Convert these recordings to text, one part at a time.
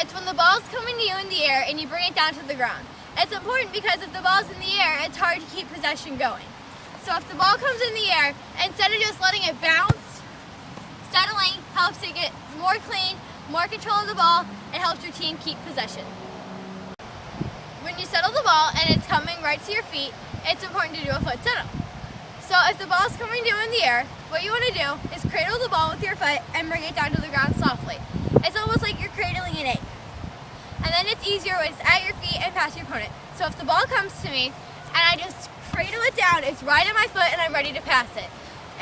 It's when the ball's coming to you in the air and you bring it down to the ground. It's important because if the ball's in the air, it's hard to keep possession going. So if the ball comes in the air, instead of just letting it bounce, settling helps it get more clean, more control of the ball, and helps your team keep possession. When you settle the ball and it's coming right to your feet, it's important to do a foot settle. So if the ball's coming to you in the air, what you want to do is cradle the ball with your foot and bring it down to the ground softly. It's almost like you're cradling an egg. And then it's easier when it's at your feet and past your opponent. So if the ball comes to me and I just cradle it down, it's right at my foot and I'm ready to pass it,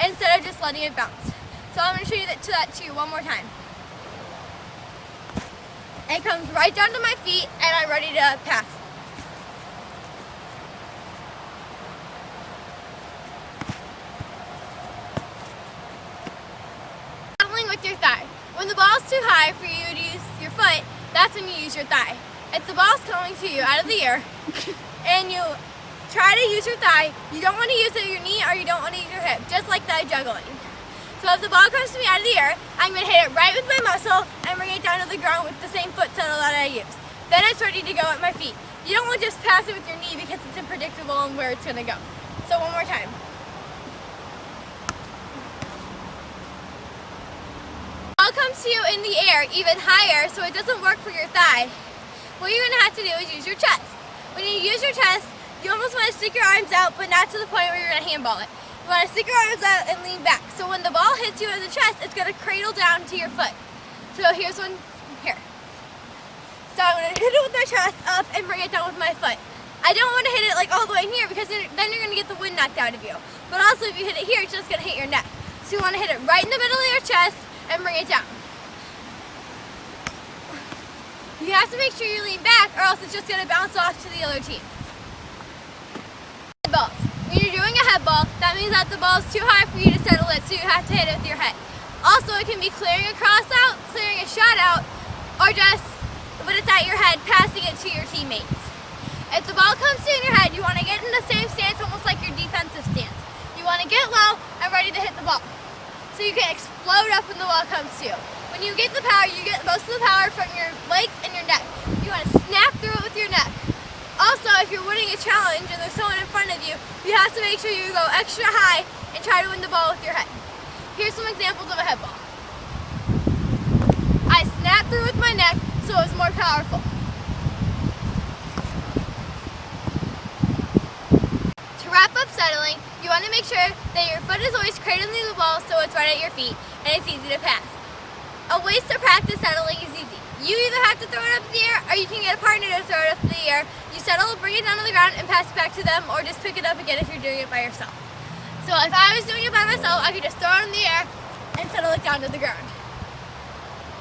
instead of just letting it bounce. So I'm going to show you that to you one more time. It comes right down to my feet and I'm ready to pass. Settling with your thigh. When the ball's too high for you to use your foot, that's when you use your thigh. If the ball's coming to you out of the air and you try to use your thigh, you don't want to use your knee or you don't want to use your hip, just like thigh juggling. So if the ball comes to me out of the air, I'm going to hit it right with my muscle and bring it down to the ground with the same foot settle that I use. Then it's ready to go at my feet. You don't want to just pass it with your knee because it's unpredictable on where it's going to go. So one more time. The ball comes to you in the air even higher, so it doesn't work for your thigh. What you're going to have to do is use your chest. When you use your chest, you almost want to stick your arms out, but not to the point where you're going to handball it. You want to stick your arms out and lean back. So when the ball hits you in the chest, it's going to cradle down to your foot. So here's one here. So I'm going to hit it with my chest up and bring it down with my foot. I don't want to hit it like all the way in here because then you're going to get the wind knocked out of you. But also if you hit it here, it's just going to hit your neck. So you want to hit it right in the middle of your chest and bring it down. You have to make sure you lean back or else it's just going to bounce off to the other team. Head balls. When you're doing a head ball, that means that the ball is too high for you to settle it, so you have to hit it with your head. Also, it can be clearing a cross out, clearing a shot out, or just when it's at your head, passing it to your teammates. If the ball comes to you in your head, you want to get in the same stance, almost like your defensive stance. You want to get low and ready to hit the ball. So you can explode up when the ball comes to you. When you get the power, you get most of the power from your legs and your neck. You want to snap through it with your neck. Also, if you're winning a challenge and there's someone in front of you, you have to make sure you go extra high and try to win the ball with your head. Here's some examples of a head ball. I snapped through with my neck, so it's more powerful. To wrap up settling, you want to make sure that your foot is always cradling the ball so it's right at your feet and it's easy to pass. A ways to practice settling is easy. You either have to throw it up in the air or you can get a partner to throw it up in the air. You settle, bring it down to the ground and pass it back to them, or just pick it up again if you're doing it by yourself. So if I was doing it by myself, I could just throw it in the air and settle it down to the ground.